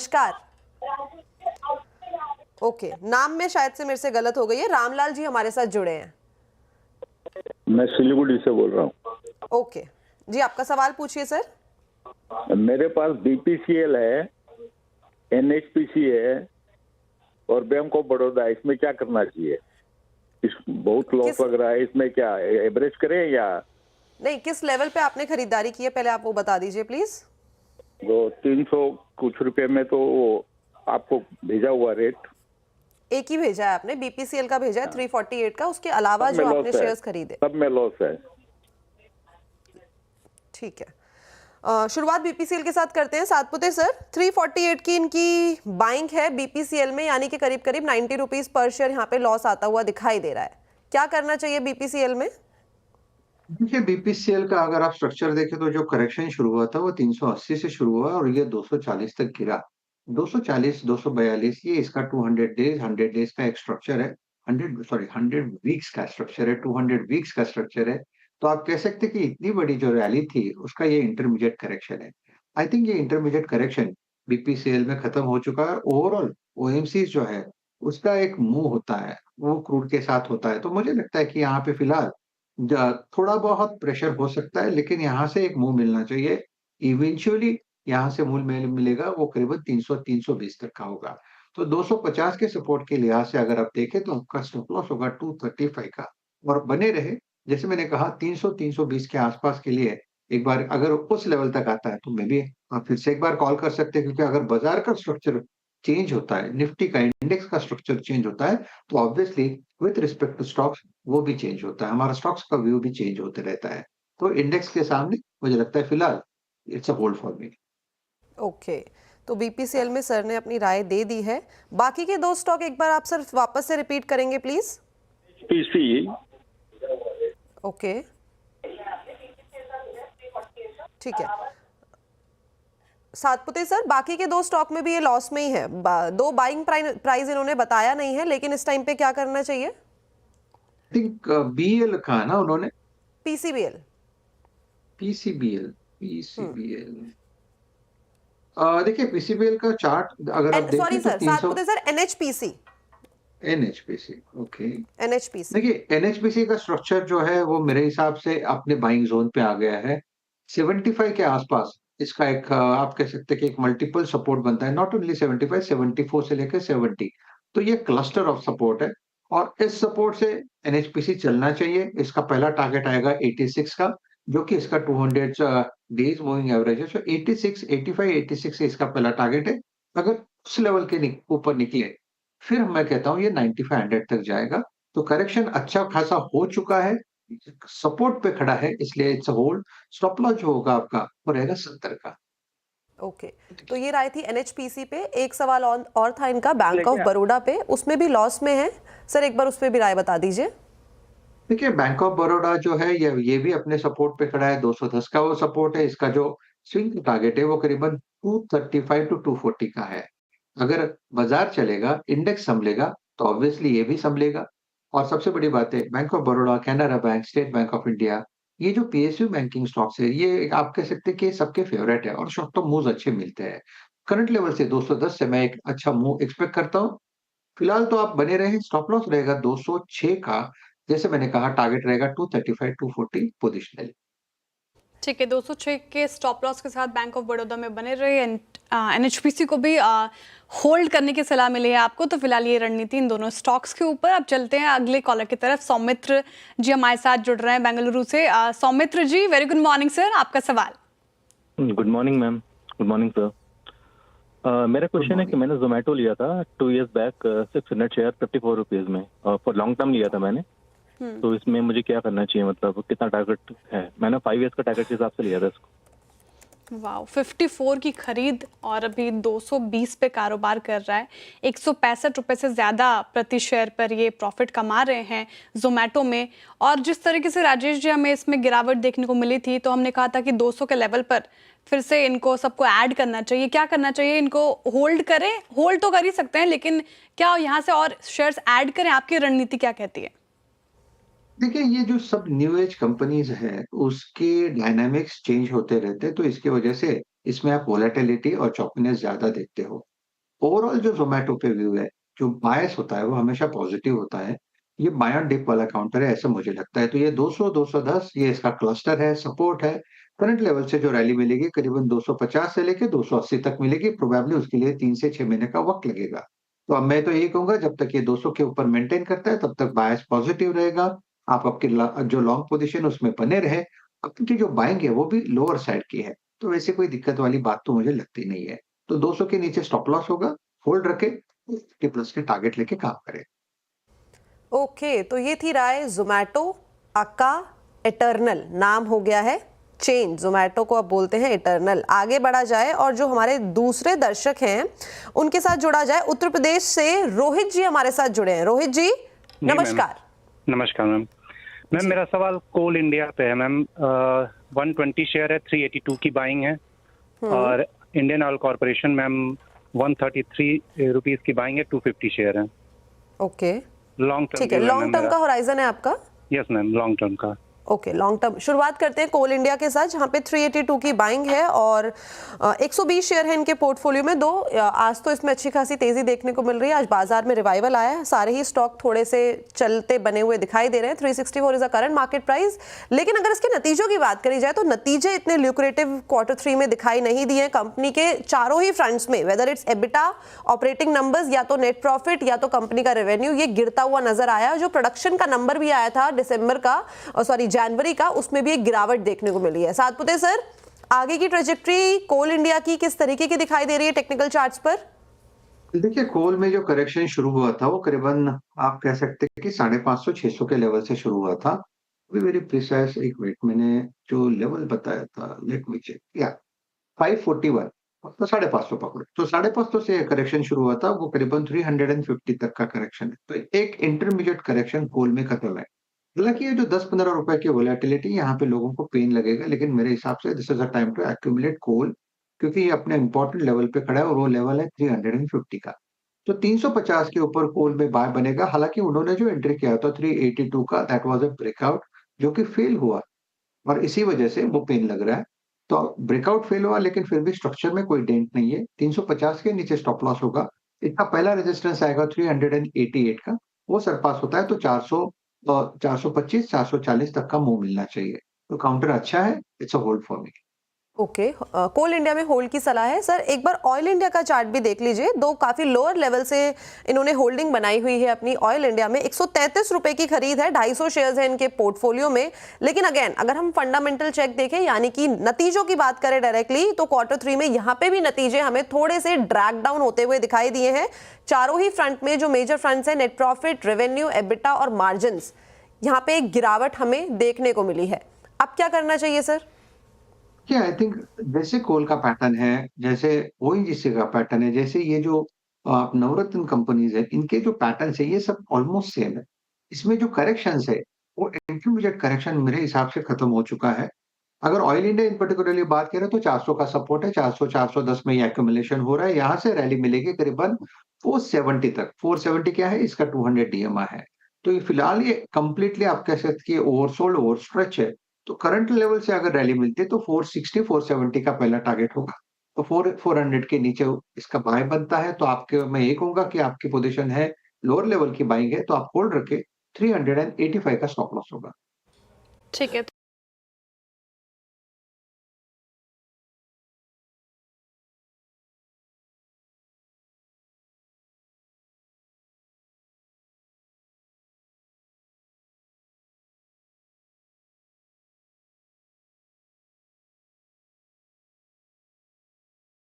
नमस्कार। ओके, नाम में शायद से मेरे से गलत हो गई है। रामलाल जी हमारे साथ जुड़े हैं। मैं सिलीगुड़ी से बोल रहा हूँ। ओके जी, आपका सवाल पूछिए सर। मेरे पास बीपीसीएल है, एनएचपीसी है और बैंक ऑफ बड़ौदा, इसमें क्या करना चाहिए? इस बहुत लॉस लग रहा है, इसमें क्या एवरेज करें या नहीं? किस लेवल पे आपने खरीदारी की है पहले आप वो बता दीजिए प्लीज। वो 300 कुछ रुपए में तो वो आपको भेजा हुआ रेट एक ही भेजा है आपने, बीपीसीएल का भेजा है 348 का, उसके अलावा सब में जो लॉस आपने है, शेयर्स खरीदे। सब में लॉस है। ठीक है, शुरुआत बीपीसीएल के साथ करते हैं। सातपुते सर, 348 की इनकी बाइंग है बीपीसीएल में, यानी कि करीब करीब 90 रुपीज पर शेयर यहाँ पे लॉस आता हुआ दिखाई दे रहा है। क्या करना चाहिए बीपीसीएल में? देखिए, बीपीसीएल का अगर आप स्ट्रक्चर देखें तो जो करेक्शन शुरू हुआ था वो 380 से शुरू हुआ और ये 240 तक गिरा। 240, 242 ये इसका 200 डेज, 100 डेज का एक स्ट्रक्चर है। 100 वीक्स का स्ट्रक्चर है, 200 वीक्स का स्ट्रक्चर है। तो आप कह सकते हैं कि इतनी बड़ी जो रैली थी उसका ये इंटरमीडिएट करेक्शन है। आई थिंक ये इंटरमीडिएट करेक्शन बीपीसीएल में खत्म हो चुका है। ओवरऑल ओएमसीज जो है उसका एक मूव होता है, वो क्रूड के साथ होता है। तो मुझे लगता है कि यहाँ पे फिलहाल थोड़ा बहुत प्रेशर हो सकता है, लेकिन यहाँ से एक मूव मिलना चाहिए। इवेंचुअली यहाँ से मूव मिलेगा, वो करीबन 300-320 तक का होगा। तो 250 के सपोर्ट के लिहाज से अगर आप देखें तो आपका स्टॉप लॉस होगा 235 का और बने रहे। जैसे मैंने कहा 300-320 के आसपास के लिए एक बार अगर उस लेवल तक आता है तो मे बी आप फिर से एक बार कॉल कर सकते हैं, क्योंकि अगर बाजार का स्ट्रक्चर चेंज होता है, निफ्टी का इंडेक्स का स्ट्रक्चर चेंज होता है, तो obviously with respect to stocks वो भी चेंज होता है, हमारा स्टॉक्स का व्यू भी चेंज होते रहता है। तो इंडेक्स के सामने मुझे लगता है फिलहाल it's a hold for me. Okay, तो बीपीसीएल में सर ने अपनी राय दे दी है। बाकी के दो स्टॉक एक बार आप सर वापस से रिपीट करेंगे प्लीज। पीसी ओके, ठीक है। सातपुते सर, बाकी के दो स्टॉक में भी ये लॉस में ही है। दो बाइंग प्राइस इन्होंने बताया नहीं है, लेकिन इस टाइम पे क्या करना चाहिए? आई थिंक बीएल कहा ना उन्होंने, पीसीबीएल। PCBL, PCBL. देखिए पीसीबीएल का चार्ट अगर आप सॉरी देखें तो sir, 300 Satpute sir, NHPC. NHPC, okay. NHPC देखिए एनएचपीसी का स्ट्रक्चर जो है वो मेरे हिसाब से अपने बाइंग जोन पे आ गया है। 75 के आसपास इसका एक आप कह सकते हैं कि एक मल्टीपल सपोर्ट बनता है। नॉट ओनली 75, 74 से लेकर 70। तो ये क्लस्टर ऑफ सपोर्ट है और इस सपोर्ट से एनएचपीसी चलना चाहिए। इसका पहला टारगेट आएगा 86 का, जो कि इसका 200 डेज मूविंग एवरेज है। सो 86, 85, 86 इसका पहला टारगेट है। अगर उस लेवल के ऊपर निकले फिर मैं कहता हूँ ये 95, 100 तक जाएगा। तो करेक्शन अच्छा खासा हो चुका है, सपोर्ट पे खड़ा है, इसलिए it's a hold. Stop loss जो होगा आपका वो रहेगा 70 का। ओके, तो ये राय थी एनएचपीसी पे। एक सवाल और था इनका बैंक ऑफ क्या? बड़ौदा पे, उसमें भी लॉस में है। सर एक बार उस पे भी राय बता दीजिए। देखिए बैंक ऑफ बड़ौदा जो है ये भी अपने सपोर्ट पे खड़ा है। 210 का वो सपोर्ट है। इसका जो स्विंग टारगेट है वो करीबन 235 टू 240 का है। अगर बाजार चलेगा, इंडेक्स संभलेगा, तो ऑब्वियसली ये भी संभलेगा। और सबसे बड़ी बात है, bank of Baroda, Canara bank, state bank of India, ये जो पीएसयू बैंकिंग स्टॉक्स है, ये आप कह सकते हैं कि सबके फेवरेट है और शॉर्ट टर्म मूव्स अच्छे मिलते हैं। करंट लेवल से 210 से मैं एक अच्छा मूव एक्सपेक्ट करता हूँ। फिलहाल तो आप बने रहें, स्टॉप लॉस रहेगा 206 का। जैसे मैंने कहा टारगेट रहेगा 235, 240 पोजिशनल। ठीक है, 206 के स्टॉप लॉस के साथ बैंक ऑफ बड़ौदा में बने रहे। एनएचपीसी को भी होल्ड करने की सलाह मिली है आपको। तो फिलहाल ये रणनीति इन दोनों स्टॉक्स के ऊपर। अब चलते हैं अगले कॉलर की तरफ। सौमित्र जी हमारे साथ जुड़ रहे हैं बेंगलुरु से। सौमित्र जी, वेरी गुड मॉर्निंग सर, आपका सवाल। Good morning ma'am. Good morning sir. मेरा क्वेश्चन है कि मैंने जोमेटो लिया था 2 years बैक 600 शेयर 54 रुपीज में, फॉर लॉन्ग टर्म लिया था मैंने। तो इसमें मुझे क्या करना चाहिए, मतलब कितना टारगेट है? मैंने 5 years का टारगेट के हिसाब से लिया था इसको। वाओ, 54 की खरीद और अभी 220 पे कारोबार कर रहा है। 165 रुपए से ज़्यादा प्रति शेयर पर ये प्रॉफिट कमा रहे हैं जोमेटो में। और जिस तरीके से राजेश जी हमें इसमें गिरावट देखने को मिली थी, तो हमने कहा था कि 200 के लेवल पर फिर से इनको सबको ऐड करना चाहिए। क्या करना चाहिए? इनको होल्ड करें? होल्ड तो कर ही सकते हैं, लेकिन क्या यहाँ से और शेयर्स ऐड करें? आपकी रणनीति क्या कहती है? देखिए ये जो सब न्यू एज कंपनीज है उसके डायनामिक्स चेंज होते रहते हैं, तो इसकी वजह से इसमें आप वोलेटिलिटी और चॉपीनेस ज्यादा देखते हो। ओवरऑल जो ज़ोमैटो पे व्यू है, जो बायस होता है वो हमेशा पॉजिटिव होता है। ये बाय ऑन डिप वाला काउंटर है ऐसा मुझे लगता है। तो ये 200, 210 ये इसका क्लस्टर है, सपोर्ट है। करंट लेवल से जो रैली मिलेगी करीबन 250 से लेके 280 तक मिलेगी। प्रोबेबली उसके लिए 3 से 6 महीने का वक़्त लगेगा। तो अब मैं तो यही कहूँगा जब तक ये 200 के ऊपर मेंटेन करता है तब तक बायस पॉजिटिव रहेगा। आप आपकी जो लॉन्ग पोज़ीशन उसमें बने रहें। आपकी जो बाइंग है वो भी लोअर साइड की है। तो वैसे कोई दिक्कत वाली बात तो मुझे लगती नहीं है। तो 200 के नीचे स्टॉप लॉस होगा, होल्ड रखें, 50 प्लस के टारगेट लेके काम करें। ओके, तो ये थी राय जोमैटो अक्का इटर्नल नाम हो गया है चेंज। जोमैटो को अब बोलते हैं इटर्नल। आगे बढ़ा जाए और जो हमारे दूसरे दर्शक हैं उनके साथ जुड़ा जाए। उत्तर प्रदेश से रोहित जी हमारे साथ जुड़े हैं। रोहित जी नमस्कार। नमस्कार मैम। मैम मेरा सवाल कोल इंडिया पे है मैम। 120 शेयर है, 382 की बाइंग है और Indian oil corporation ma'am 133 rupees की बाइंग है, 250 शेयर है। ओके लॉन्ग टर्म ठीक है, लॉन्ग टर्म का होराइजन है आपका? यस मैम, लॉन्ग टर्म का। Okay long term. शुरुआत करते हैं कोल इंडिया के साथ जहां पे 382 की बाइंग है और 120 शेयर है इनके पोर्टफोलियो में। आज तो इसमें अच्छी खासी तेजी देखने को मिल रही है। आज बाजार में रिवाइवल आया है, सारे ही स्टॉक थोड़े से चलते बने हुए दिखाई दे रहे हैं। 364 is a current market price. लेकिन अगर इसके नतीजों की बात करी जाए तो नतीजे इतने ल्यूक्रेटिव Q3 में दिखाई नहीं दिए कंपनी के चारों ही फ्रंट्स में, whether it's EBITDA, operating numbers या तो नेट प्रॉफिट या तो कंपनी का रेवेन्यू, ये गिरता हुआ नजर आया। जो प्रोडक्शन का नंबर भी आया था दिसंबर का, जनवरी का, उसमें भी एक गिरावट देखने को मिली है। सातपुते सर, आगे की ट्रेजेक्टरी कोल इंडिया की किस तरीके की दिखाई दे रही है टेक्निकल चार्ट्स पर? देखिए कोल में जो करेक्शन शुरू हुआ था वो करीबन आप कह सकते हैं कि 550-600 के लेवल से शुरू हुआ था। बी वेरी प्रिसाइज, एक मिनट, मैंने जो लेवल बताया था लेट मी चेक, या 541, तो 550 पकड़ो। तो 550 से करेक्शन शुरू हुआ था, वो करीबन 350 तक का करेक्शन है। तो एक इंटरमीडिएट करेक्शन कोल में खत्म है। हालाँकि ये जो 10-15 रुपए की वोलेटिलिटी यहाँ पे लोगों को पेन लगेगा, लेकिन मेरे हिसाब से this is a time to accumulate coal, क्योंकि ये अपने इम्पोर्टेंट लेवल पे खड़ा है और वो लेवल है 350 का। तो 350 के ऊपर कोल में बाय बनेगा। हालाँकि उन्होंने जो एंट्री किया था 382 का, दैट वाज़ अ ब्रेकआउट जो कि फेल हुआ और इसी वजह से वो पेन लग रहा है। तो ब्रेकआउट फेल हुआ लेकिन फिर भी स्ट्रक्चर में कोई डेंट नहीं है। 350 के नीचे स्टॉप लॉस होगा। इसका पहला रेजिस्टेंस आएगा 388 का, वो सरपास होता है तो 425, 440 तक का मूव मिलना चाहिए। तो काउंटर अच्छा है, it's a hold for me. Okay, Coal India में होल्ड की सलाह है। सर एक बार ऑयल इंडिया का चार्ट भी देख लीजिए। दो काफी लोअर लेवल से इन्होंने होल्डिंग बनाई हुई है अपनी ऑयल इंडिया में। 133 रुपए की खरीद है, 250 शेयर्स है इनके पोर्टफोलियो में। लेकिन अगेन अगर हम फंडामेंटल चेक देखें यानी कि नतीजों की बात करें डायरेक्टली, तो Q3 में यहाँ पे भी नतीजे हमें थोड़े से ड्रैग डाउन होते हुए दिखाई दिए हैं। चारों ही फ्रंट में जो मेजर फ्रंट्स है, नेट प्रॉफिट, रेवेन्यू, एबिटा और मार्जिन, यहाँ पे एक गिरावट हमें देखने को मिली है। अब क्या करना चाहिए सर? आई थिंक जैसे कोल का पैटर्न है, जैसे ओएनजीसी का पैटर्न है, जैसे ये जो नवरत्न कंपनीज है, इनके जो पैटर्न है ये सब ऑलमोस्ट सेम है। इसमें जो करेक्शंस है वो इंटरमीडिएट करेक्शन मेरे हिसाब से खत्म हो चुका है। अगर ऑयल इंडिया इन पर्टिकुलरली बात करें तो 400 का सपोर्ट है, 400-410 में ये एक्यूमुलेशन हो रहा है। यहाँ से रैली मिलेगी करीबन 470 तक। 470 क्या है? इसका 200 डीएमआ है। तो ये फिलहाल ये कंप्लीटली आप कह सकते हैं ओवरसोल्ड, ओवरस्ट्रेच है। तो करंट लेवल से अगर रैली मिलती है तो 460, 470 का पहला टारगेट होगा। तो 400 के नीचे इसका बाय बनता है तो आपके, मैं ये कहूंगा कि आपकी पोजीशन है लोअर लेवल की बाइंग है तो आप होल्ड रखें। 385 का स्टॉप लॉस होगा। ठीक है।